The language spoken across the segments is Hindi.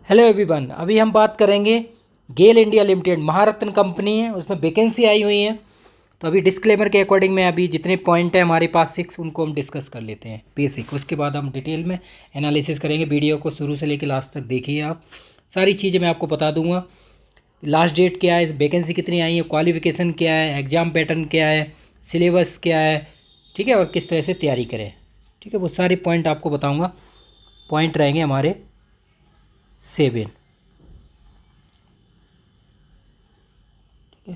हेलो एवरीवन, अभी हम बात करेंगे गेल इंडिया लिमिटेड महारत्न कंपनी है, उसमें वैकेंसी आई हुई है। तो अभी डिस्क्लेमर के अकॉर्डिंग में अभी जितने पॉइंट है हमारे पास 6 उनको हम डिस्कस कर लेते हैं बेसिक। उसके बाद हम डिटेल में एनालिसिस करेंगे। वीडियो को शुरू से लेकर लास्ट तक देखिए आप, सारी चीज़ें मैं आपको बता दूंगा। लास्ट डेट क्या है, वैकेंसी कितनी आई है, क्वालिफिकेशन क्या है, एग्ज़ाम पैटर्न क्या है, सिलेबस क्या है, ठीक है, और किस तरह से तैयारी करें, ठीक है, वो सारे पॉइंट आपको बताऊँगा। पॉइंट रहेंगे हमारे 7। तो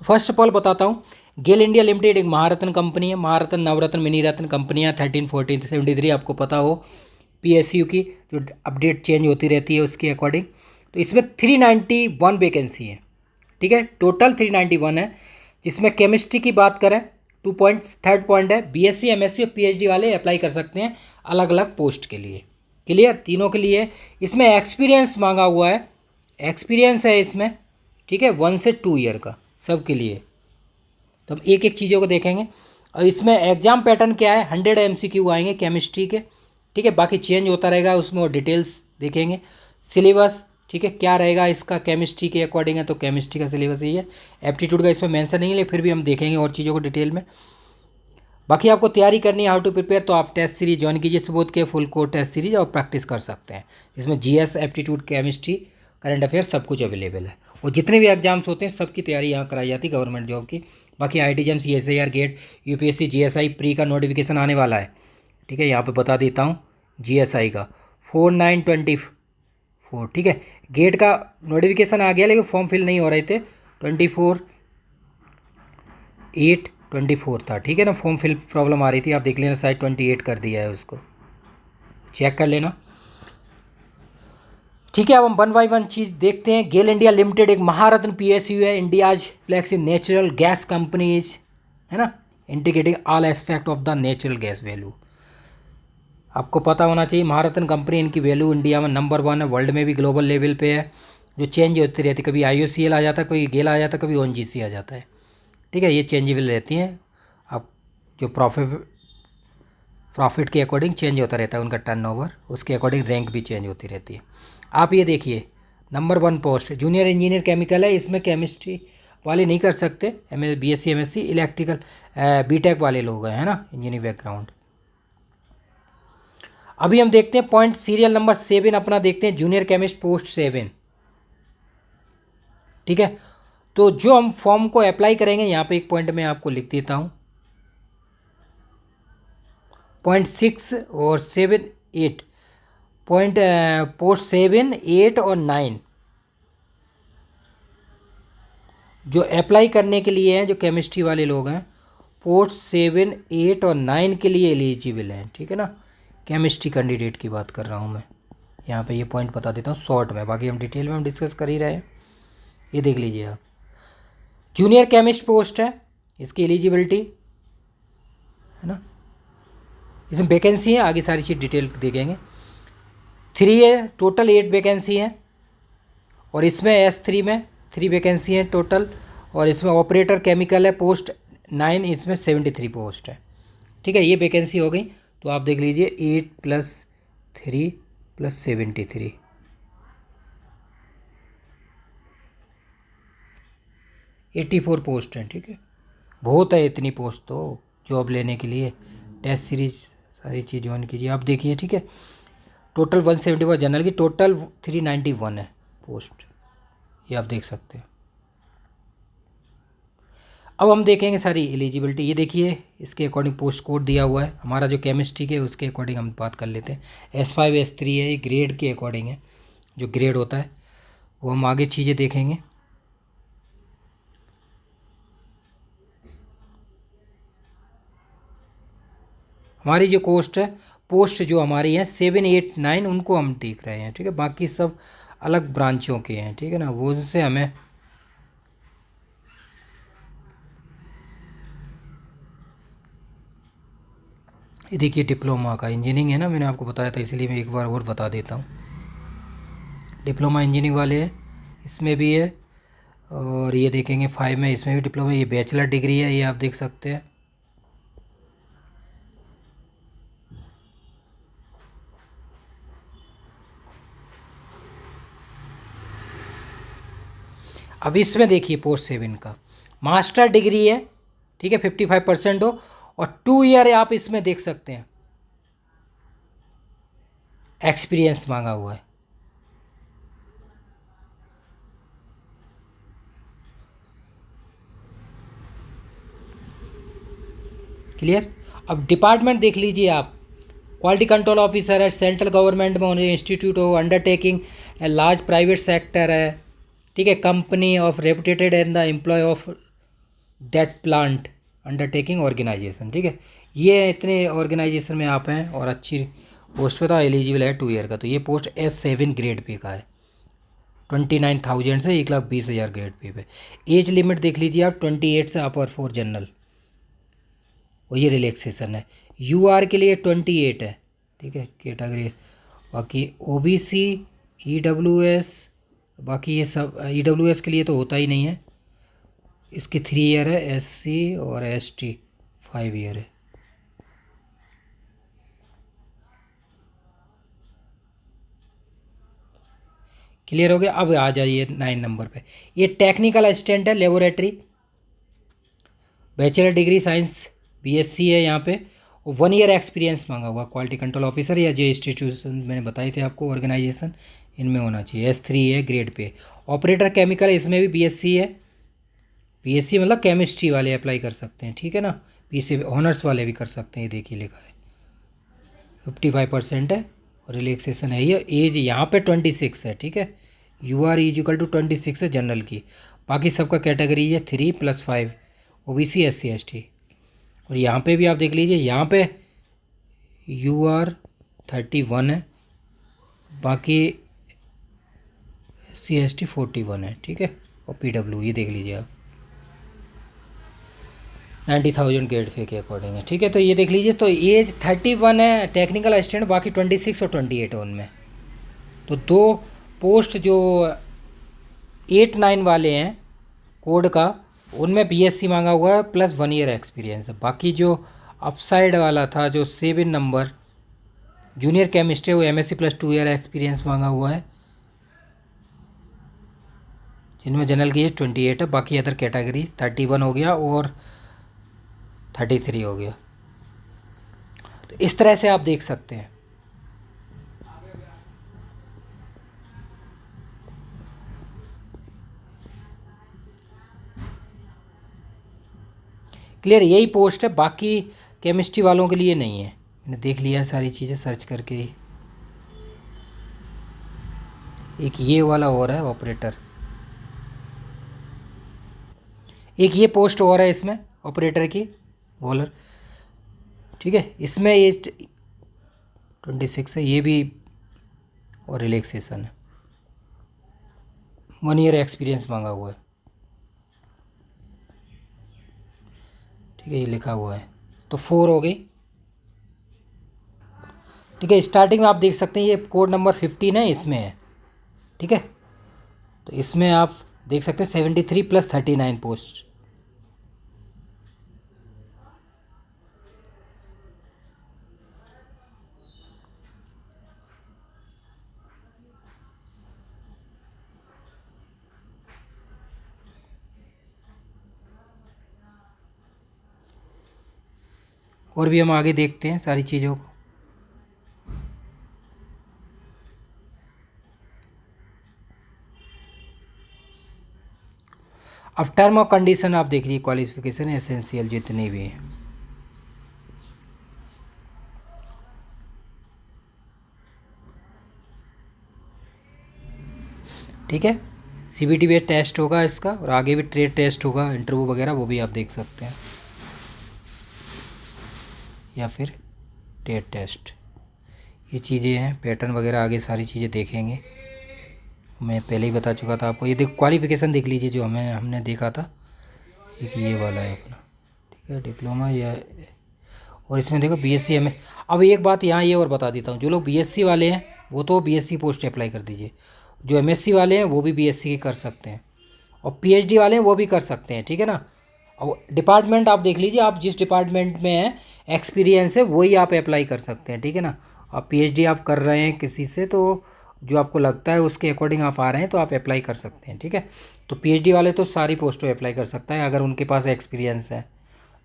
फर्स्ट ऑफ ऑल बताता हूँ, गेल इंडिया लिमिटेड एक महारत्न कंपनी है। महारत्न, नवरत्न, मिनी रत्न कंपनियाँ 13, 14, 73 आपको पता हो, पीएसयू की जो अपडेट चेंज होती रहती है उसके अकॉर्डिंग। तो इसमें 391 वैकेंसी है, ठीक है, टोटल 391 है। जिसमें केमिस्ट्री की बात करें 2 पॉइंट्स, थर्ड पॉइंट है बीएससी, एमएससी और पीएचडी वाले अप्लाई कर सकते हैं अलग अलग पोस्ट के लिए। क्लियर, तीनों के लिए। इसमें एक्सपीरियंस मांगा हुआ है, एक्सपीरियंस है इसमें, ठीक है, 1 से 2 ईयर का सबके लिए। तो हम एक एक चीज़ों को देखेंगे। और इसमें एग्जाम पैटर्न क्या है, 100 एमसीक्यू आएंगे केमिस्ट्री के, ठीक है, बाकी चेंज होता रहेगा उसमें और डिटेल्स देखेंगे। सिलेबस, ठीक है, क्या रहेगा इसका, केमिस्ट्री के अकॉर्डिंग है तो केमिस्ट्री का सिलेबस यही है। एप्टीट्यूड का इसमें मेंशन नहीं है, लेकिन फिर भी हम देखेंगे और चीज़ों को डिटेल में। बाकी आपको तैयारी करनी है हाउ टू प्रिपेयर, तो आप टेस्ट सीरीज ज्वाइन कीजिए सुबोध के, फुल कोर्स टेस्ट सीरीज, और प्रैक्टिस कर सकते हैं। इसमें GS, aptitude, chemistry, current affair सब कुछ अवेलेबल है। और जितने भी एग्जाम्स होते हैं सबकी तैयारी यहाँ कराई जाती है गवर्नमेंट जॉब की। बाकी I T JAMs, S GATE, UPSC, GSI pre का नोटिफिकेशन आने वाला है, ठीक है, यहाँ पे बता देता हूँ। जीएसआई का 4924, ठीक है। गेट का नोटिफिकेशन आ गया लेकिन फॉर्म फिल नहीं हो रहे थे, 24/8/24 था, ठीक है ना। फॉर्म फिल प्रॉब्लम आ रही थी, आप देख लेना, शायद 28 कर दिया है उसको, चेक कर लेना, ठीक है। अब हम 1 बाई 1 चीज़ देखते हैं। गेल इंडिया लिमिटेड एक महारत्न पीएसयू है, India's flagship natural gas companies, है ना, integrating all aspect of the natural gas value. आपको पता होना चाहिए महारत्न कंपनी, इनकी वैल्यू इंडिया में नंबर 1 है, वर्ल्ड में भी ग्लोबल लेवल पे है। जो चेंज होती रहती है, कभी आईओसीएल आ जाता है, कभी गेल आ जाता है, कभी ओएनजीसी आ जाता है, ठीक है, ये चेंजेबल रहती हैं। अब जो प्रॉफिट के अकॉर्डिंग चेंज होता रहता है उनका टर्नओवर, उसके अकॉर्डिंग रैंक भी चेंज होती रहती है। आप ये देखिए, number 1 post junior engineer chemical है, इसमें केमिस्ट्री वाले नहीं कर सकते, बीएससी, एमएससी, इलेक्ट्रिकल, बीटेक वाले लोग हैं, है ना, इंजीनियरिंग बैकग्राउंड। अभी हम देखते हैं पॉइंट सीरियल नंबर 7 अपना देखते हैं, जूनियर केमिस्ट पोस्ट 7, ठीक है। तो जो हम फॉर्म को अप्लाई करेंगे, यहाँ पे एक पॉइंट मैं आपको लिख देता हूँ, पॉइंट 6 और 7, 8 पॉइंट, पोस्ट 7, 8 और 9 जो अप्लाई करने के लिए हैं, जो केमिस्ट्री वाले लोग हैं, पोस्ट 7, 8 और 9 के लिए एलिजिबल हैं, ठीक है ना। केमिस्ट्री कैंडिडेट की बात कर रहा हूँ मैं, यहाँ पे ये पॉइंट बता देता हूँ शॉर्ट में, बाकी हम डिटेल में हम डिस्कस कर ही रहे हैं। ये देख लीजिए आप, जूनियर केमिस्ट पोस्ट है, इसकी एलिजिबिलिटी, है ना, इसमें वैकेंसी है, आगे सारी चीज़ डिटेल देखेंगे। 3 है, टोटल 8 वैकेंसी हैं, और इसमें S3 में 3 वैकेंसी हैं टोटल, और इसमें ऑपरेटर केमिकल है पोस्ट 9, इसमें 73 पोस्ट है, ठीक है, ये वैकेंसी हो गई। तो आप देख लीजिए 8 + 3 + 73, 84 पोस्ट हैं, ठीक है, बहुत है इतनी पोस्ट तो जॉब लेने के लिए। टेस्ट सीरीज सारी चीज़ ज्वाइन कीजिए, आप देखिए, ठीक है। टोटल 171 जनरल की, टोटल 391 है पोस्ट, ये आप देख सकते हैं। अब हम देखेंगे सारी एलिजिबिलिटी, ये देखिए, इसके अकॉर्डिंग पोस्ट कोड दिया हुआ है, हमारा जो केमिस्ट्री के उसके अकॉर्डिंग हम बात कर लेते हैं। S5 S3 है, ये ग्रेड के अकॉर्डिंग है, जो ग्रेड होता है वो हम आगे चीज़ें देखेंगे। हमारी जो पोस्ट जो हमारी है 7, 8, 9 उनको हम देख रहे हैं, ठीक है, बाकी सब अलग ब्रांचों के हैं, ठीक है ना, वो उनसे हमें ये देखिए, डिप्लोमा का इंजीनियरिंग है ना, मैंने आपको बताया था, इसलिए मैं एक बार और बता देता हूँ। डिप्लोमा इंजीनियरिंग वाले हैं, इसमें भी है। और ये देखेंगे 5 में, इसमें भी डिप्लोमा, ये बैचलर डिग्री है, ये आप देख सकते हैं। अब इसमें देखिए पोस्ट 7 का मास्टर डिग्री है, ठीक है, 55% हो, और 2 ईयर आप इसमें देख सकते हैं एक्सपीरियंस मांगा हुआ है। क्लियर। अब डिपार्टमेंट देख लीजिए आप, क्वालिटी कंट्रोल ऑफिसर है, सेंट्रल गवर्नमेंट में होने इंस्टीट्यूट हो, अंडरटेकिंग लार्ज प्राइवेट सेक्टर है, ठीक है, company of reputed and the employ of that plant undertaking organisation, ठीक है, ये इतने ऑर्गेनाइजेशन में आप हैं और अच्छी पोस्ट पे तो एलिजिबल है 2 ईयर का। तो ये पोस्ट S7 ग्रेड पे का है, 29,000 से 1,20,000 ग्रेड पे। एज लिमिट देख लीजिए आप, 28 से अपर फॉर जनरल, और ये रिलैक्सेशन है। UR के लिए 28 है, ठीक है, कैटेगरी। बाकी OBC, EWS, बाकी ये सब EWS के लिए तो होता ही नहीं है, इसकी 3 ईयर है। SC और ST 5 ईयर है। क्लियर हो गया। अब आ जाइए 9 नंबर पे, ये टेक्निकल असिस्टेंट है, laboratory, bachelor degree science BSc है यहाँ पे, 1 ईयर एक्सपीरियंस मांगा हुआ। क्वालिटी कंट्रोल ऑफिसर या जो इंस्टीट्यूशन मैंने बताए थे आपको ऑर्गेनाइजेशन, इनमें होना चाहिए। S3 है ग्रेड पे। ऑपरेटर केमिकल, इसमें भी BSc है। BSc मतलब केमिस्ट्री वाले अप्लाई कर सकते हैं, ठीक है ना, PC ऑनर्स वाले भी कर सकते हैं। ये देखिए लिखा है 55% है, और रिलैक्सेशन है। ये एज यहाँ पे 26 है, ठीक है, UR = 26 है जनरल की। बाकी सबका कैटेगरी है 3+5 OBC SC ST। और यहाँ पे भी आप देख लीजिए, यहाँ पे UR 31 है, बाकी SC ST 41 है, ठीक है, और PW ये देख लीजिए आप 90,000 ग्रेड पे के अकॉर्डिंग है, ठीक है। तो ये देख लीजिए, तो एज 31 है टेक्निकल असिस्टेंट, बाकी 26 और 28 है उनमें। तो 2 पोस्ट जो 8-9 वाले हैं कोड का, उनमें BSc मांगा हुआ है प्लस 1 ईयर एक्सपीरियंस है। बाकी जो अपसाइड वाला था जो 7 नंबर जूनियर केमिस्ट्री, वो MSc प्लस 2 ईयर एक्सपीरियंस मांगा हुआ है, जिनमें जनरल की एज 28 है। बाकी अदर कैटेगरी 31 हो गया और 33 हो गया। तो इस तरह से आप देख सकते हैं। क्लियर, यही पोस्ट है, बाकी केमिस्ट्री वालों के लिए नहीं है। मैंने देख लिया सारी चीज़ें सर्च करके ही। एक ये वाला और है ऑपरेटर, एक ये पोस्ट और है इसमें ऑपरेटर की, बॉलर, ठीक है, इसमें ये 26 है, ये भी, और रिलैक्सेशन है, 1 ईयर एक्सपीरियंस मांगा हुआ है, ठीक है, ये लिखा हुआ है। तो 4 हो गई, ठीक है। स्टार्टिंग में आप देख सकते हैं ये कोड नंबर 15 है, इसमें है, ठीक है। तो इसमें आप देख सकते हैं 73 + 39 पोस्ट। और भी हम आगे देखते हैं सारी चीज़ों को। अब टर्म और कंडीशन आप देख लीजिए, क्वालिफिकेशन एसेंशियल जितने भी हैं, ठीक है। CBT बेस्ड टेस्ट होगा इसका, और आगे भी ट्रेड टेस्ट होगा, इंटरव्यू वगैरह, वो भी आप देख सकते हैं, या फिर ट्रेड टेस्ट। ये चीज़ें हैं, पैटर्न वगैरह आगे सारी चीज़ें देखेंगे। मैं पहले ही बता चुका था आपको। ये देख क्वालिफिकेशन देख लीजिए, जो हमने देखा था, एक ये वाला है अपना, ठीक है, डिप्लोमा या, और इसमें देखो BSc MS। अब एक बात यहाँ ये और बता देता हूँ, जो लोग BSc वाले हैं वो तो BSc पोस्ट अप्लाई कर दीजिए, जो MSc वाले हैं वो भी BSc की कर सकते हैं, और PhD वाले हैं वो भी कर सकते हैं, ठीक है ना। अब डिपार्टमेंट आप देख लीजिए, आप जिस डिपार्टमेंट में हैं एक्सपीरियंस है वही आप अप्लाई कर सकते हैं, ठीक है ना। आप PhD आप कर रहे हैं किसी से, तो जो आपको लगता है उसके अकॉर्डिंग आप आ रहे हैं तो आप अप्लाई कर सकते हैं, ठीक है। तो पीएचडी वाले तो सारी पोस्टों अप्लाई कर सकता है अगर उनके पास एक्सपीरियंस है।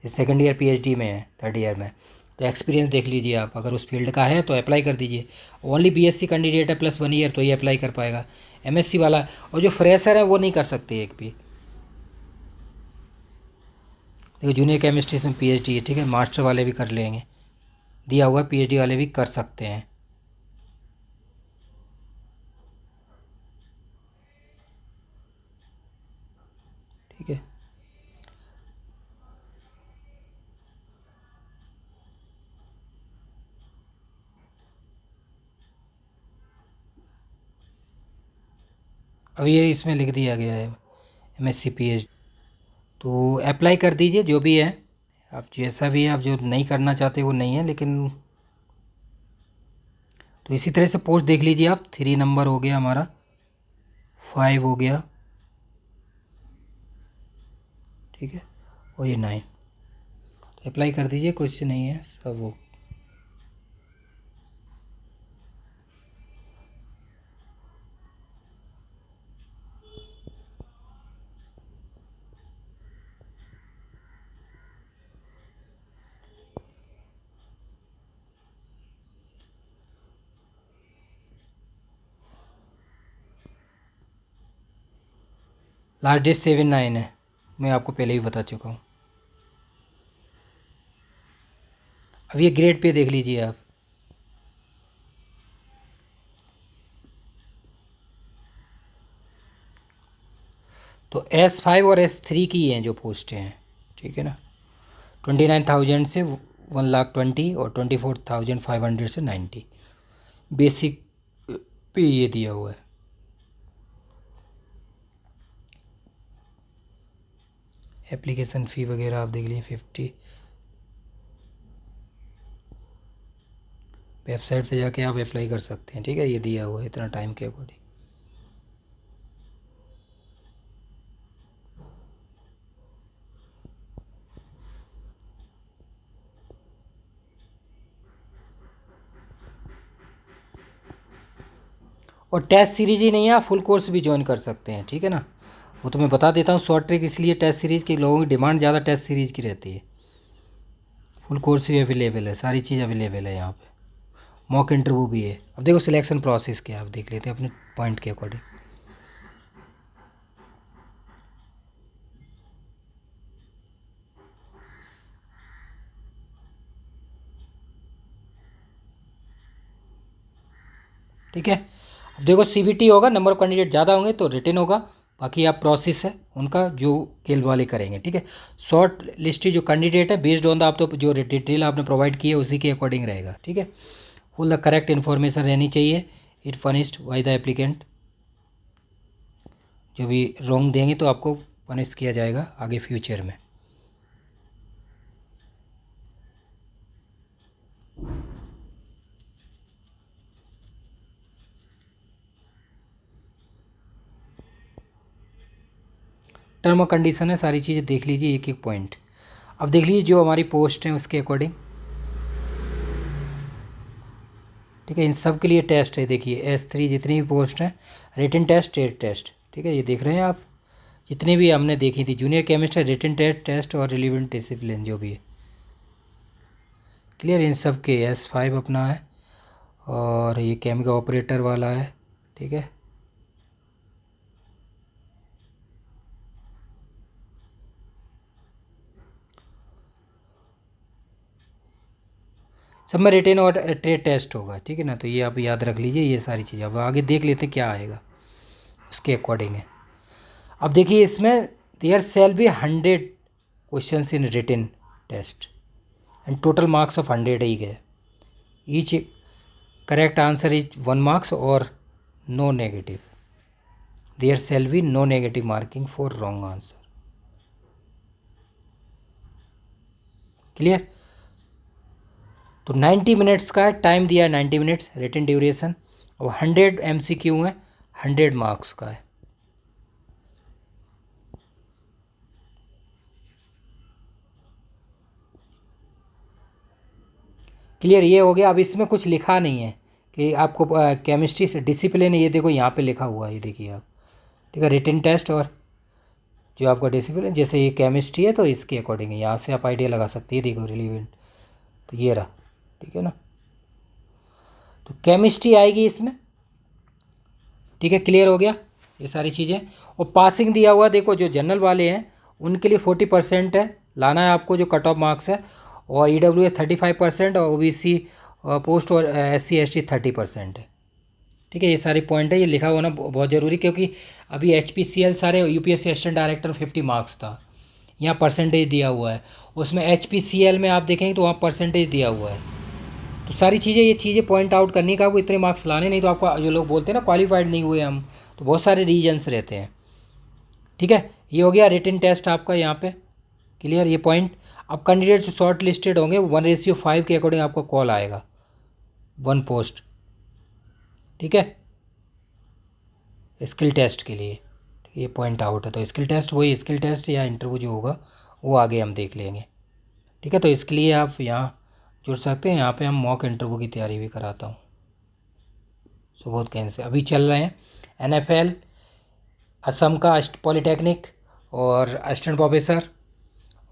सेकेंड ईयर पीएचडी में है, थर्ड ईयर में, तो एक्सपीरियंस देख लीजिए आप, अगर उस फील्ड का है तो अप्लाई कर दीजिए। ओनली बीएससी कैंडिडेट है प्लस 1 ईयर तो ये अप्लाई कर पाएगा। एमएससी वाला और जो फ्रेशर है वो नहीं कर सकते एक भी। देखो जूनियर केमिस्ट्री में पीएचडी है, ठीक है, मास्टर वाले भी कर लेंगे, दिया हुआ पीएचडी वाले भी कर सकते हैं। ठीक है, अब ये इसमें लिख दिया गया है एमएससी पीएचडी, तो अप्लाई कर दीजिए जो भी है। आप जैसा भी है, आप जो नहीं करना चाहते वो नहीं है, लेकिन तो इसी तरह से पोस्ट देख लीजिए आप। 3 नंबर हो गया हमारा, 5 हो गया, ठीक है, और ये 9, तो अप्लाई कर दीजिए, कुछ नहीं है सब वो। लास्ट डेट 7/9 है, मैं आपको पहले ही बता चुका हूँ। अब ये ग्रेड पे देख लीजिए आप। तो S5 और S3 की हैं जो पोस्टें हैं, ठीक है ना। 29,000 से 1,20,000 और 24,500 से 90, बेसिक पे ये दिया हुआ है। एप्लीकेशन फ़ी वगैरह आप देख लीजिए 50। वेबसाइट पे जाके आप अप्लाई कर सकते हैं, ठीक है, ये दिया हुआ है इतना टाइम के अकॉर्डिंग। और टेस्ट सीरीज ही नहीं है, आप फुल कोर्स भी ज्वाइन कर सकते हैं, ठीक है ना। वो तो मैं बता देता हूँ शॉर्ट ट्रिक, इसलिए टेस्ट सीरीज़ की लोगों की डिमांड ज़्यादा टेस्ट सीरीज़ की रहती है। फुल कोर्स भी अवेलेबल है, सारी चीज़ अवेलेबल है यहाँ पे, मॉक इंटरव्यू भी है। अब देखो सिलेक्शन प्रोसेस क्या है, आप देख लेते हैं अपने पॉइंट के अकॉर्डिंग। ठीक है, अब देखो सीबीटी होगा, नंबर ऑफ कैंडिडेट ज़्यादा होंगे तो रिटन होगा, बाकी आप प्रोसेस है उनका जो केल वाले करेंगे, ठीक है। शॉर्ट लिस्ट जो कैंडिडेट है बेस्ड ऑन द आप तो जो डिटेल आपने प्रोवाइड की है उसी के अकॉर्डिंग रहेगा, ठीक है। फुल द करेक्ट इन्फॉर्मेशन रहनी चाहिए, it furnished by the applicant. जो भी रॉन्ग देंगे तो आपको पनिश किया जाएगा आगे फ्यूचर में। टर्म और कंडीशन है, सारी चीज़ें देख लीजिए एक एक पॉइंट। अब देख लीजिए जो हमारी पोस्ट है उसके अकॉर्डिंग, ठीक है, इन सब के लिए टेस्ट है। देखिए S3 जितनी भी पोस्ट हैं, रिटन टेस्ट, स्टेट टेस्ट, ठीक है, ये देख रहे हैं आप, जितनी भी हमने देखी थी। जूनियर केमिस्ट है, रिटन टेस्ट और रिलीवेंट डिसिप्लिन जो भी है, क्लियर। इन सब के S5 अपना है, और ये केमिकल ऑपरेटर वाला है, ठीक है। सब में रिटन और ट्रेड टेस्ट होगा, ठीक है ना, तो ये आप याद रख लीजिए ये सारी चीज़ें। अब आगे देख लेते हैं क्या आएगा उसके अकॉर्डिंग है। अब देखिए इसमें there shall be 100 question in written test and total marks of 100 ही गए। Each correct answer is 1 marks और no negative. There shall be no negative marking for wrong answer, clear. तो 90 मिनट्स का टाइम दिया है, 90 मिनट्स रिटन ड्यूरेशन, और 100 MCQ है, 100 मार्क्स का है। क्लियर, ये हो गया। अब इसमें कुछ लिखा नहीं है कि आपको केमिस्ट्री से डिसिप्लिन, ये देखो यहाँ पे लिखा हुआ है, ये देखिए आप, ठीक है, रिटन टेस्ट और जो आपका डिसिप्लिन, जैसे ये केमिस्ट्री है तो इसके अकॉर्डिंग है, यहाँ से आप आइडिया लगा सकते हैं। देखो रिलीवेंट तो ये रहा, ठीक है ना। तो केमिस्ट्री आएगी इसमें, ठीक है, क्लियर हो गया ये सारी चीज़ें। और पासिंग दिया हुआ, देखो जो जनरल वाले हैं उनके लिए 40% है, लाना है आपको जो कट ऑफ मार्क्स है। और EWS 35% और OBC पोस्ट और SC ST 30% है, ठीक है। ये सारे पॉइंट है, ये लिखा होना बहुत ज़रूरी, क्योंकि अभी HPCL सारे UPSC असिस्टेंट डायरेक्टर 50 मार्क्स था, यहाँ परसेंटेज दिया हुआ है। उसमें HPCL में आप देखेंगे तो वहाँ परसेंटेज दिया हुआ है। तो सारी चीज़ें, ये चीज़ें पॉइंट आउट करनी का, आपको इतने मार्क्स लाने, नहीं तो आपका जो लोग बोलते हैं ना क्वालिफाइड नहीं हुए हम, तो बहुत सारे रीजन्स रहते हैं, ठीक है। ये हो गया रिटन टेस्ट आपका यहाँ पे, क्लियर ये पॉइंट। अब कैंडिडेट शॉर्ट लिस्टेड होंगे 1:5 के अकॉर्डिंग आपको कॉल आएगा 1 पोस्ट, ठीक है, स्किल टेस्ट के लिए। ये पॉइंट आउट है, तो स्किल टेस्ट वही स्किल टेस्ट या इंटरव्यू जो होगा वो आगे हम देख लेंगे, ठीक है। तो इसके लिए आप यहाँ जुड़ सकते हैं, यहाँ पे हम मॉक इंटरव्यू की तैयारी भी कराता हूँ। सुबोध कैन से अभी चल रहे हैं NFL असम का पॉलीटेक्निक और असिस्टेंट प्रोफेसर,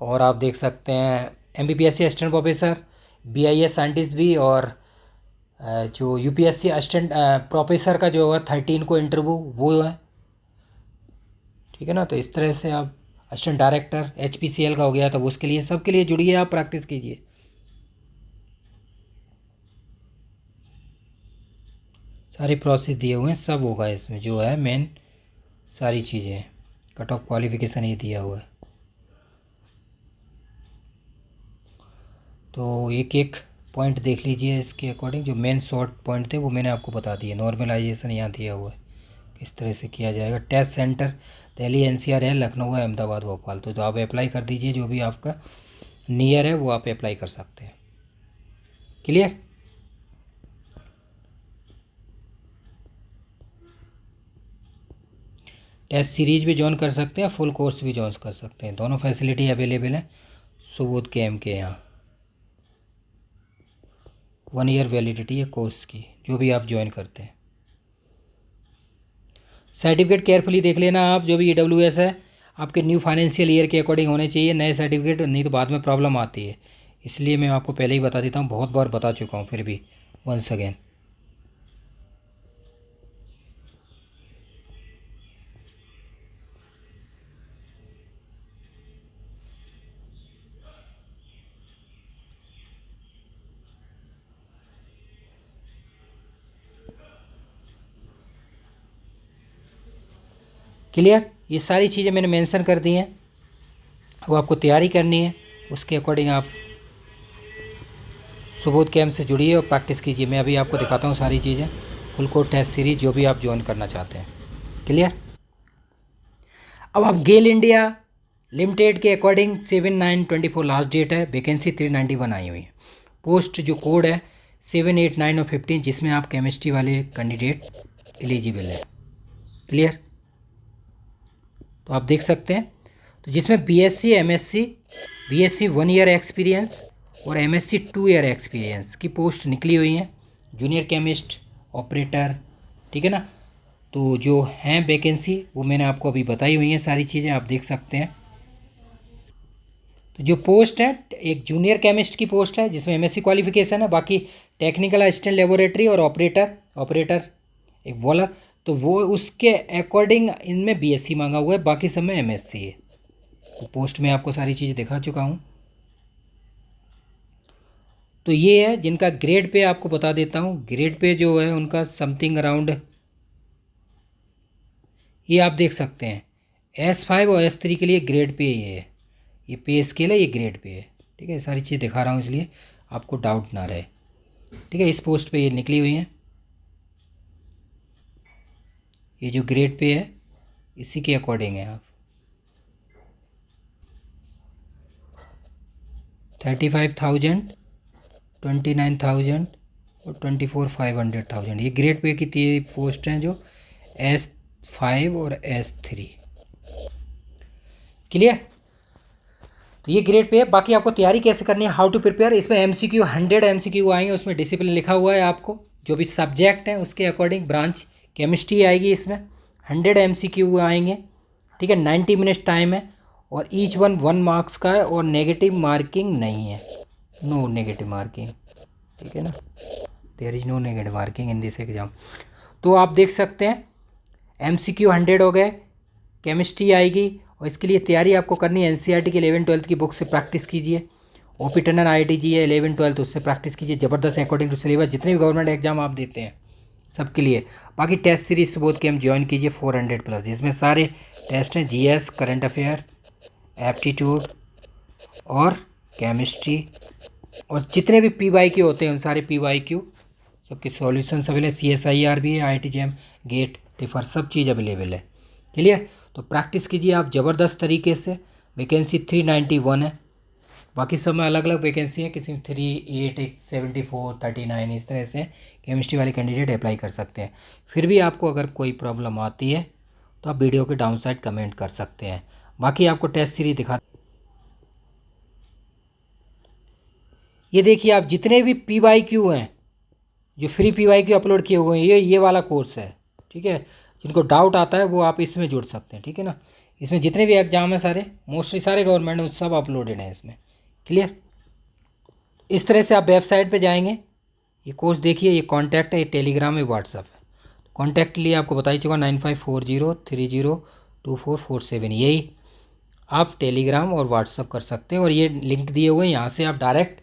और आप देख सकते हैं MPPSC assistant professor, BIS scientist भी, और जो UPSC असिस्टेंट प्रोफेसर का जो है 13 को इंटरव्यू वो है, ठीक है ना। तो इस तरह से आप असिस्टेंट डायरेक्टर HPCL का हो गया, तो उसके लिए सबके लिए जुड़िए, आप प्रैक्टिस कीजिए। सारे प्रोसेस दिए हुए हैं, सब होगा इसमें, जो है मेन सारी चीज़ें हैं। कट ऑफ क्वालिफिकेशन ये दिया हुआ है। तो एक एक पॉइंट देख लीजिए इसके अकॉर्डिंग, जो मेन शॉर्ट पॉइंट थे वो मैंने आपको बता दिए। नॉर्मलाइजेशन यहाँ दिया हुआ है किस तरह से किया जाएगा। टेस्ट सेंटर दिल्ली NCR है, लखनऊ है, अहमदाबाद, भोपाल। तो जो आप अप्लाई कर दीजिए, जो भी आपका नियर है वो आप अप्लाई कर सकते हैं, क्लियर। टेस्ट सीरीज भी ज्वाइन कर सकते हैं, फुल कोर्स भी ज्वाइन कर सकते हैं, दोनों फैसिलिटी अवेलेबल है सुबोध के यहाँ। 1 ईयर वैलिडिटी है कोर्स की, जो भी आप ज्वाइन करते हैं। सर्टिफिकेट केयरफुली देख लेना आप, जो भी EWS है आपके न्यू फाइनेंशियल ईयर के अकॉर्डिंग होने चाहिए नए सर्टिफिकेट, नहीं तो बाद में प्रॉब्लम आती है। इसलिए मैं आपको पहले ही बता देता हूँ, बहुत बार बता चुका हूँ, फिर भी वंस अगेन। क्लियर, ये सारी चीज़ें मैंने मेंशन कर दी हैं। अब आपको तैयारी करनी है, उसके अकॉर्डिंग आप सुबोध कैम्प से जुड़िए और प्रैक्टिस कीजिए। मैं अभी आपको दिखाता हूँ सारी चीज़ें, फुल कोर्स टेस्ट सीरीज जो भी आप ज्वाइन करना चाहते हैं, क्लियर। अब आप गेल इंडिया लिमिटेड के अकॉर्डिंग 7/9/24 लास्ट डेट है, वैकेंसी 391 आई हुई है। पोस्ट जो कोड है 7, 8, 9 और 15, जिसमें आप केमिस्ट्री वाले कैंडिडेट एलिजिबल है, क्लियर। तो आप देख सकते हैं, तो जिसमें BSc MSc, BSc 1 year experience और MSc 2 ईयर एक्सपीरियंस की पोस्ट निकली हुई हैं। जूनियर केमिस्ट, ऑपरेटर, ठीक है ना। तो जो हैं वैकेंसी वो मैंने आपको अभी बताई हुई हैं सारी चीज़ें, आप देख सकते हैं। तो जो पोस्ट है एक जूनियर केमिस्ट की पोस्ट है, जिसमें MSc क्वालिफिकेशन है, बाकी टेक्निकल असिस्टेंट लेबोरेटरी और ऑपरेटर एक बॉलर, तो वो उसके अकॉर्डिंग इनमें BSc मांगा हुआ है, बाकी सब में MSc है। तो पोस्ट में आपको सारी चीज़ें दिखा चुका हूँ। तो ये है जिनका ग्रेड पे आपको बता देता हूँ। ग्रेड पे जो है उनका समथिंग अराउंड, ये आप देख सकते हैं S5 और S3 के लिए ग्रेड पे ये है, ये पे स्केल है, ये ग्रेड पे है, ठीक है। सारी चीज़ दिखा रहा हूँ इसलिए आपको डाउट ना रहे, ठीक है। इस पोस्ट पे ये निकली हुई हैं, ये जो ग्रेड पे है इसी के अकॉर्डिंग है। आप 35,000, 29,000 और 24,500 ये ग्रेड पे की पोस्ट हैं, जो S5 और S3, क्लियर। तो ये ग्रेड पे है। बाकी आपको तैयारी कैसे करनी है, हाउ टू प्रिपेयर, इसमें MCQ 100 MCQ आएंगे, उसमें डिसिप्लिन लिखा हुआ है आपको, जो भी सब्जेक्ट हैं उसके अकॉर्डिंग। ब्रांच केमिस्ट्री आएगी, इसमें 100 MCQ आएंगे, ठीक है। 90 मिनट्स टाइम है और ईच वन 1 मार्क्स का है और नेगेटिव मार्किंग नहीं है, नो नेगेटिव मार्किंग, ठीक है ना, there is no negative marking in this exam. तो आप देख सकते हैं MCQ 100 हो गए, केमिस्ट्री आएगी और इसके लिए तैयारी आपको करनी है NCERT की 11-12 की बुक से प्रैक्टिस कीजिए। OP टंडन IIT है 11-12 उससे प्रैक्टिस कीजिए ज़बरदस्त अकॉर्डिंग टू सिलेबस, जितने भी गवर्नमेंट एग्जाम आप देते हैं सबके लिए। बाकी टेस्ट सीरीज सुबोध के हम ज्वाइन कीजिए 400+, जिसमें सारे टेस्ट हैं, GS, करंट अफेयर, एप्टीट्यूड और केमिस्ट्री, और जितने भी PYQ होते हैं उन सारे PYQ सबके सॉल्यूशन अवेलेबल, CSIR भी है, IIT JAM, गेट, टिफर, सब चीज़ अवेलेबल है। क्लियर? तो प्रैक्टिस कीजिए आप ज़बरदस्त तरीके से। वैकेंसी 391 है, बाकी सब में अलग अलग वैकेंसी है, किसी में 38, 74, 39, इस तरह से केमिस्ट्री वाले कैंडिडेट अप्लाई कर सकते हैं। फिर भी आपको अगर कोई प्रॉब्लम आती है तो आप वीडियो के डाउन साइड कमेंट कर सकते हैं। बाकी आपको टेस्ट सीरीज दिखा, ये देखिए आप जितने भी PYQ हैं जो फ्री PYQ अपलोड किए हुए हैं, ये वाला कोर्स है, ठीक है। जिनको डाउट आता है वो आप इसमें जुड़ सकते हैं, ठीक है ना। इसमें जितने भी एग्जाम हैं सारे, मोस्टली सारे गवर्नमेंट सब अपलोडेड हैं इसमें। क्लियर? इस तरह से आप वेबसाइट पे जाएंगे, ये कोर्स देखिए, ये कॉन्टैक्ट है, ये टेलीग्राम है, व्हाट्सअप है। कॉन्टैक्ट के लिए आपको बता ही चुका 9540302447, यही आप टेलीग्राम और व्हाट्सअप कर सकते हैं। और ये लिंक दिए हुए हैं, यहाँ से आप डायरेक्ट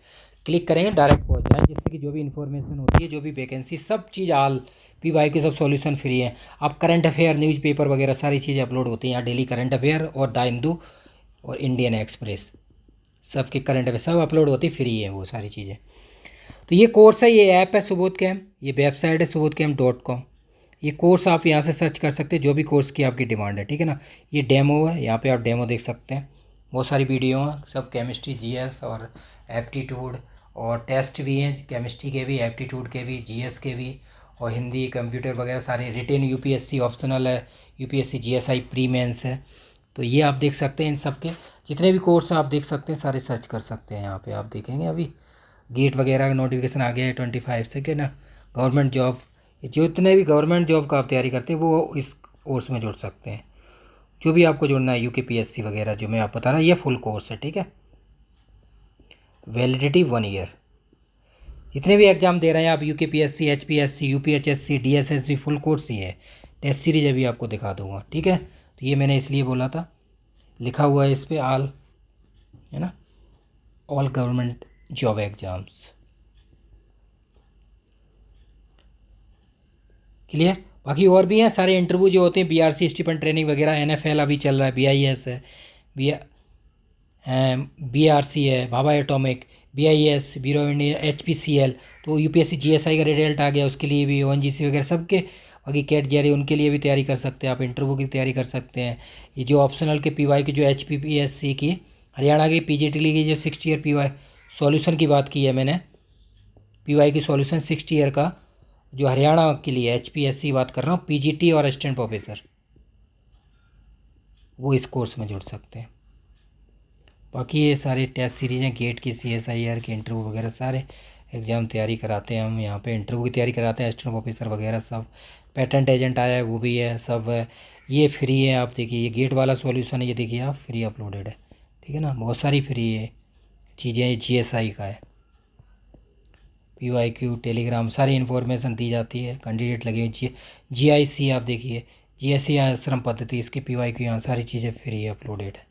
क्लिक करेंगे, डायरेक्ट पहुँच जाएँ, जिससे कि जो भी इन्फॉर्मेशन होती है, जो भी वैकेंसी, सब चीज़ आल PY के सब सॉल्यूशन फ्री है। आप करंट अफेयर, न्यूज़पेपर वगैरह सारी चीज़ें अपलोड होती हैं यहाँ, डेली करंट अफेयर और द हिंदू और इंडियन एक्सप्रेस, सबके करंट अफेयर सब अपलोड होती, फ्री है वो सारी चीज़ें। तो ये कोर्स है, ये ऐप है सुबोध कैम्प, ये वेबसाइट है subodhcamp.com। ये कोर्स आप यहाँ से सर्च कर सकते हैं, जो भी कोर्स की आपकी डिमांड है, ठीक है ना। ये डेमो है, यहाँ पे आप डेमो देख सकते हैं, बहुत सारी वीडियो हैं, सब केमिस्ट्री, GS और एप्टीट्यूड, और टेस्ट भी हैं, केमिस्ट्री के भी, एप्टीट्यूड के भी, GS के भी, और हिंदी, कंप्यूटर वगैरह सारे। रिटेन UPSC ऑप्शनल है, UPSC GSI प्री मेंस है। तो ये आप देख सकते हैं, इन सब के जितने भी कोर्स आप देख सकते हैं सारे सर्च कर सकते हैं। यहाँ पे आप देखेंगे अभी गेट वगैरह का नोटिफिकेशन आ गया है 25 से, कि ना, गवर्नमेंट जॉब, जितने भी गवर्नमेंट जॉब का आप तैयारी करते हैं वो इस कोर्स में जुड़ सकते हैं। जो भी आपको जुड़ना है, UKPSC वगैरह जो मैं आप बता रहा हूँ, ये फुल कोर्स है, ठीक है। वैलिडिटी 1 ईयर, जितने भी एग्जाम दे रहे हैं आप, UKPSC, HPSC, UPHSC, DSSC, full course ही है। टेस्ट सीरीज अभी आपको दिखा दूंगा, ठीक है। तो ये मैंने इसलिए बोला था, लिखा हुआ है इस पर ऑल, है ना, all government job exams. Clear? बाकी और भी हैं सारे इंटरव्यू जो होते हैं, BRC स्टीपेंड ट्रेनिंग वगैरह, NFL अभी चल रहा है, BIS है, बी BRC है, Bhabha atomic, BIS, bureau of India, HPCL। तो UPSC GSI का रिजल्ट आ गया, उसके लिए भी ONGC वगैरह सबके, बाकी कैट JRE उनके लिए भी तैयारी कर सकते हैं आप, इंटरव्यू की तैयारी कर सकते हैं। ये जो ऑप्शनल के PY की, जो HPPSC की, हरियाणा की PGT की, जो 60 ईयर PY सॉल्यूशन की बात की है मैंने, PY की सॉल्यूशन 60 ईयर का, जो हरियाणा के लिए HPSC बात कर रहा हूँ, PGT और असिस्टेंट प्रोफेसर, वो इस कोर्स में जुड़ सकते हैं। बाकी ये सारे टेस्ट सीरीज हैं, गेट की, CSIR के इंटरव्यू वगैरह सारे एग्ज़ाम तैयारी कराते हैं हम यहाँ पे, इंटरव्यू की तैयारी कराते हैं, असिस्टेंट प्रोफेसर वगैरह सब। पेटेंट एजेंट आया है वो भी है, सब है। ये फ्री है, आप देखिए, ये गेट वाला सॉल्यूशन है, ये देखिए आप, फ्री अपलोडेड है, ठीक है ना, बहुत सारी फ्री है चीज़ें। ये GSI का है, PYQ, टेलीग्राम, सारी इन्फॉर्मेशन दी जाती है, कैंडिडेट लगे हुए। GIC आप देखिए, GIC आश्रम पद्धति, इसकी PYQ, यहाँ सारी चीज़ें फ्री अपलोडेड है।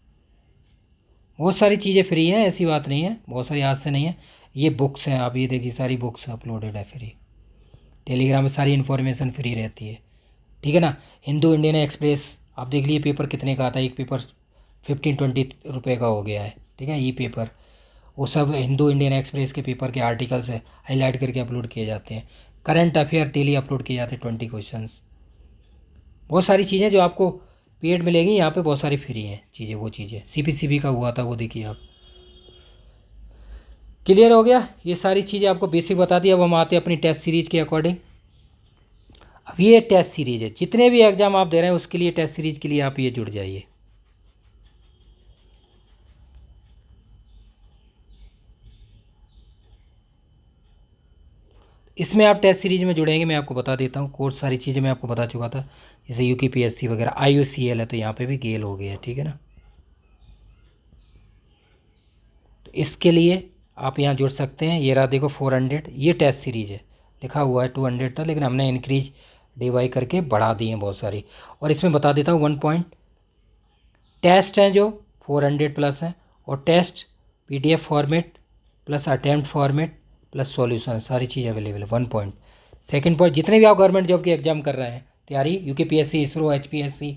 बहुत सारी चीज़ें फ्री हैं, ऐसी बात नहीं है, बहुत सारी आज से नहीं है। ये बुक्स हैं, आप ये देखिए, सारी बुक्स अपलोडेड है फ्री, टेलीग्राम में सारी इन्फॉर्मेशन फ्री रहती है, ठीक है ना। हिंदू इंडियन एक्सप्रेस आप देख लिए, पेपर कितने का आता है, एक पेपर 15-20 रुपये का हो गया है, ठीक है। पेपर वो सब हिंदू इंडियन एक्सप्रेस के पेपर के आर्टिकल्स है, हाईलाइट करके अपलोड किए जाते हैं। करंट अफेयर डेली अपलोड किए जाते हैं, 20 क्वेश्चंस, बहुत सारी चीज़ें जो आपको पेड मिलेगी यहाँ पे, बहुत सारी फ्री हैं चीज़ें। वो चीज़ें CPCB का हुआ था, वो देखिए आप। क्लियर हो गया? ये सारी चीज़ें आपको बेसिक बता दी। अब हम आते हैं अपनी टेस्ट सीरीज़ के अकॉर्डिंग। अब ये टेस्ट सीरीज़ है, जितने भी एग्ज़ाम आप दे रहे हैं उसके लिए टेस्ट सीरीज़ के लिए आप ये जुड़ जाइए। इसमें आप टेस्ट सीरीज में जुड़ेंगे, मैं आपको बता देता हूँ, कोर्स सारी चीज़ें मैं आपको बता चुका था, जैसे यूकेपीएससी वगैरह, IOCL है तो यहाँ पे भी गेल हो गया है, ठीक है ना। तो इसके लिए आप यहाँ जुड़ सकते हैं। ये रहा देखो 400, ये टेस्ट सीरीज है, लिखा हुआ है 200 था, लेकिन हमने इंक्रीज डिवाइड करके बढ़ा दी हैं बहुत सारी। और इसमें बता देता हूँ 1 पॉइंट टेस्ट हैं जो 400 प्लस हैं, और test PDF format plus attempt format plus solution, सारी चीज़ अवेलेबल है 1 पॉइंट। सेकंड पॉइंट, जितने भी आप गवर्नमेंट जॉब के एग्जाम कर रहे हैं तैयारी, यूकेपीएससी, इसरो, HPSC,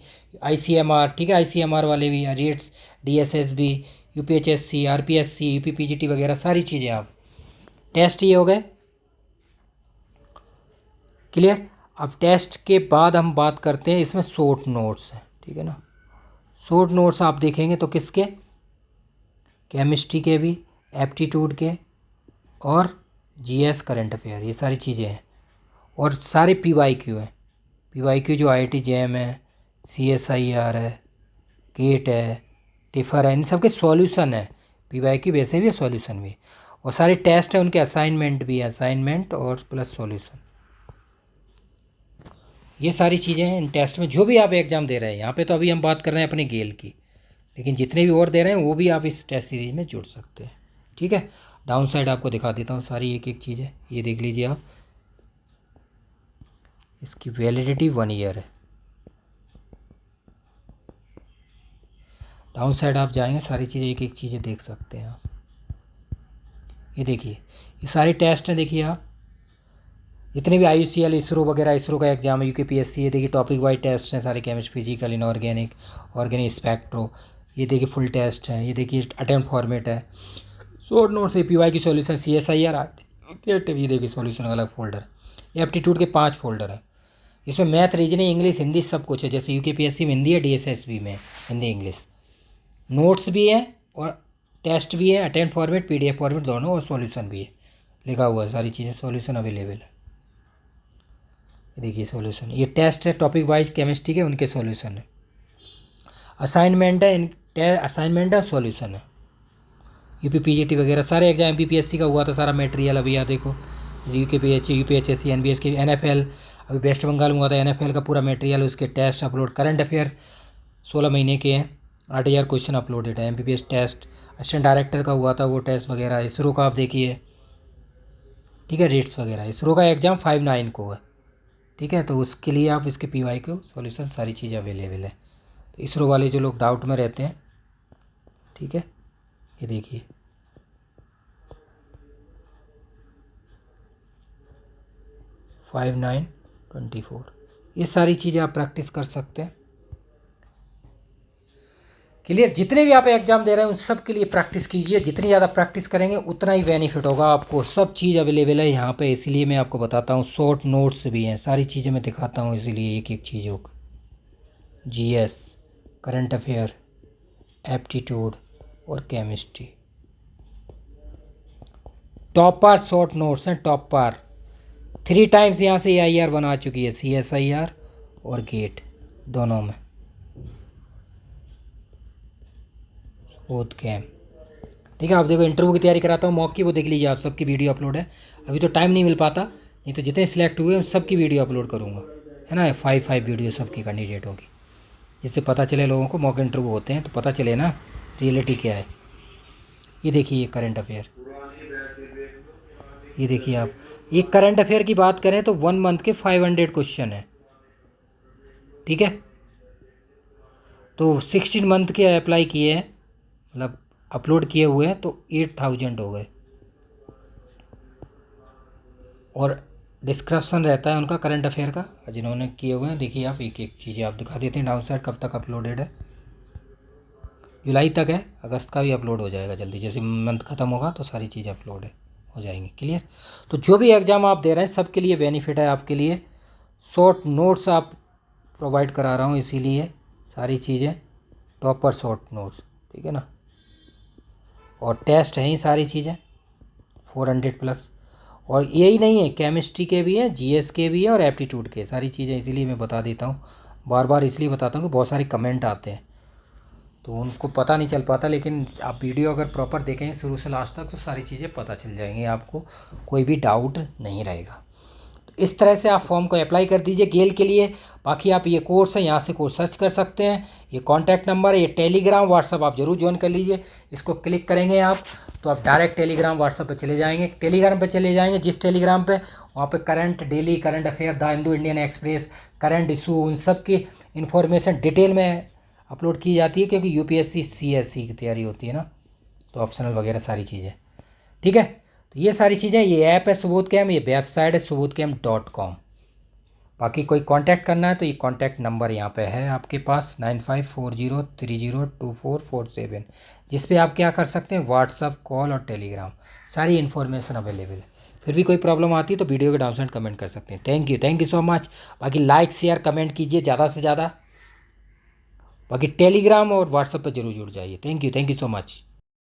ICMR, ठीक है, ICMR वाले भी, rates, DSSB, UPHSC, RPSC, UPPGT वगैरह सारी चीज़ें आप, टेस्ट ये हो गए क्लियर। अब टेस्ट के बाद हम बात करते हैं, इसमें शॉर्ट नोट्स हैं, ठीक है ना। शॉर्ट नोट्स आप देखेंगे तो किसके, केमिस्ट्री के भी, एप्टीट्यूड के, और GS करंट अफेयर, ये सारी चीज़ें हैं। और सारे PYQ हैं, PYQ जो IIT JM है, CSIR है, गेट है, टिफर है, इन सब के सॉल्यूशन है। PYQ वैसे भी है, सॉल्यूशन भी है। और सारे टेस्ट हैं, उनके असाइनमेंट भी है, असाइनमेंट और प्लस सॉल्यूशन, ये सारी चीज़ें हैं इन टेस्ट में। जो भी आप एग्ज़ाम दे रहे हैं, यहाँ पे तो अभी हम बात कर रहे हैं अपने गेल की, लेकिन जितने भी और दे रहे हैं वो भी आप इस टेस्ट सीरीज में जुड़ सकते हैं, ठीक है। डाउन साइड आपको दिखा देता हूँ सारी एक एक चीज़ है, ये देख लीजिए आप, इसकी वैलिडिटी 1 ईयर है। डाउन साइड आप जाएंगे, सारी चीज़ें एक एक चीज़ें देख सकते हैं आप। ये देखिए, ये सारे टेस्ट हैं, देखिए आप, जितने भी IUCL, इसरो वगैरह, इसरो का एग्जाम है, यूकेपीएससी, ये देखिए टॉपिक वाइज टेस्ट हैं सारे, chemistry, physical, inorganic, organic, spectro, ये देखिए फुल टेस्ट हैं, ये देखिए अटेम्प्ट फॉर्मेट है, शॉर्ट नोट्स, APY की सॉल्यूशन, CSIR, ये देखिए सॉल्यूशन अलग फोल्डर, एप्टीट्यूड के 5 फोल्डर है। इसमें मैथ, रीजनिंग, इंग्लिश, हिंदी सब कुछ है, जैसे यूकेपीएससी में हिंदी है, DSSB में हिंदी इंग्लिश, नोट्स भी है और टेस्ट भी है, अटेम्प्ट फॉर्मेट, PDF फॉर्मेट दोनों, और सॉल्यूशन भी है, लिखा हुआ है सारी चीज़ें, सॉल्यूशन अवेलेबल है। देखिए सॉल्यूशन, ये टेस्ट है टॉपिक वाइज केमिस्ट्री के, उनके सॉल्यूशन है। असाइनमेंट है, असाइनमेंट है, सॉल्यूशन है। UPPGT वगैरह सारे एग्जाम, MPPSC का हुआ था सारा मटेरियल, अभी यहाँ देखो, UPHSC, NBS की, NFL, अभी वेस्ट बंगाल में हुआ था NFL का पूरा मटेरियल, उसके टेस्ट अपलोड, करंट अफेयर 16 महीने के हैं, 8000 क्वेश्चन अपलोडेड है। MPPS टेस्ट, असिस्टेंट डायरेक्टर का हुआ था वो टेस्ट वगैरह, इसरो का आप देखिए, ठीक है, रेट्स वगैरह, इसरो का एग्ज़ाम 5/9 को है, ठीक है। तो उसके लिए आप इसके PYQ सॉल्यूशन सारी चीज़ें अवेलेबल है। तो इसरो वाले जो लोग डाउट में रहते हैं, ठीक है, ये देखिए, फाइव 9/24, ये सारी चीज़ें आप प्रैक्टिस कर सकते हैं, क्लियर। जितने भी आप एग्जाम दे रहे हैं उन सब के लिए प्रैक्टिस कीजिए, जितनी ज़्यादा प्रैक्टिस करेंगे उतना ही बेनिफिट होगा आपको। सब चीज़ अवेलेबल है यहाँ पे, इसीलिए मैं आपको बताता हूँ, शॉर्ट नोट्स भी हैं, सारी चीज़ें मैं दिखाता हूँ, इसीलिए एक एक चीज़ों को, GS, करंट अफेयर, एप्टीट्यूड और केमिस्ट्री, टॉपर शॉर्ट नोट्स हैं, टॉपर 3 टाइम्स यहाँ से AIR बना चुकी है, CSIR और गेट दोनों में, बोथ कैम, ठीक है। आप देखो इंटरव्यू की तैयारी कराता हूँ मॉक की, वो देख लीजिए आप, सबकी वीडियो अपलोड है। अभी तो टाइम नहीं मिल पाता, नहीं तो जितने सिलेक्ट हुए उन सब की वीडियो अपलोड करूँगा, है ना, 5 वीडियो सबकी कैंडिडेटों की, जिससे पता चले लोगों को, मॉक इंटरव्यू होते हैं तो पता चले ना रियलिटी क्या है। ये देखिए, ये करंट अफेयर, ये देखिए आप, ये करंट अफेयर की बात करें तो 1 मंथ के 500 क्वेश्चन है, ठीक है। तो 16 मंथ के अप्लाई किए हैं, मतलब अपलोड किए हुए हैं, तो 8000 हो गए। और डिस्क्रिप्शन रहता है उनका करंट अफेयर का, जिन्होंने किए हुए हैं, देखिए आप, एक एक चीज़ें आप दिखा देते हैं डाउन साइड, कब तक अपलोडेड है, जुलाई तक है, अगस्त का भी अपलोड हो जाएगा जल्दी, जैसे मंथ ख़त्म होगा तो सारी चीज़ें अपलोड हो जाएंगी, क्लियर। तो जो भी एग्ज़ाम आप दे रहे हैं सबके लिए बेनिफिट है, आपके लिए शॉर्ट नोट्स आप प्रोवाइड करा रहा हूँ, इसीलिए सारी चीज़ें टॉपर शॉर्ट नोट्स, ठीक है ना। और टेस्ट हैं ही सारी चीज़ें 400 प्लस, और यही नहीं है, केमिस्ट्री के भी हैं, GS के भी हैं, और एप्टीट्यूड के, सारी चीज़ें, इसीलिए मैं बता देता हूँ, बार बार इसलिए बताता हूँ कि बहुत सारे कमेंट आते हैं तो उनको पता नहीं चल पाता, लेकिन आप वीडियो अगर प्रॉपर देखेंगे शुरू से लास्ट तक तो सारी चीज़ें पता चल जाएंगी, आपको कोई भी डाउट नहीं रहेगा। इस तरह से आप फॉर्म को अप्लाई कर दीजिए गेल के लिए। बाकी आप ये कोर्स है, यहाँ से कोर्स सर्च कर सकते हैं। ये कॉन्टैक्ट नंबर है, ये टेलीग्राम व्हाट्सअप आप जरूर ज्वाइन कर लीजिए। इसको क्लिक करेंगे आप तो आप डायरेक्ट टेलीग्राम व्हाट्सअप पे चले जाएंगे। टेलीग्राम पे चले जाएंगे जिस टेलीग्राम पे, वहाँ पे current daily current affair, the Hindu, Indian express, current issue, उन सब की इन्फॉर्मेशन डिटेल में अपलोड की जाती है, क्योंकि यूपीएससी सीएससी की तैयारी होती है ना, तो ऑप्शनल वगैरह सारी चीज़ें। ठीक है, तो ये सारी चीज़ें, ये ऐप है सुबोध कैम, ये वेबसाइट है subodhcam.com। बाकी कोई कांटेक्ट करना है तो ये कांटेक्ट नंबर यहाँ पे है आपके पास 9540302447, जिस पे आप क्या कर सकते हैं, व्हाट्सअप, कॉल और टेलीग्राम, सारी इन्फॉर्मेशन अवेलेबल है। फिर भी कोई प्रॉब्लम आती है तो वीडियो के डाउन साइड कमेंट कर सकते हैं। Thank you so much. बाकी लाइक शेयर कमेंट कीजिए ज़्यादा से ज़्यादा। बाकी टेलीग्राम और व्हाट्सएप पर जरूर जुड़ जाइए। Thank you so much.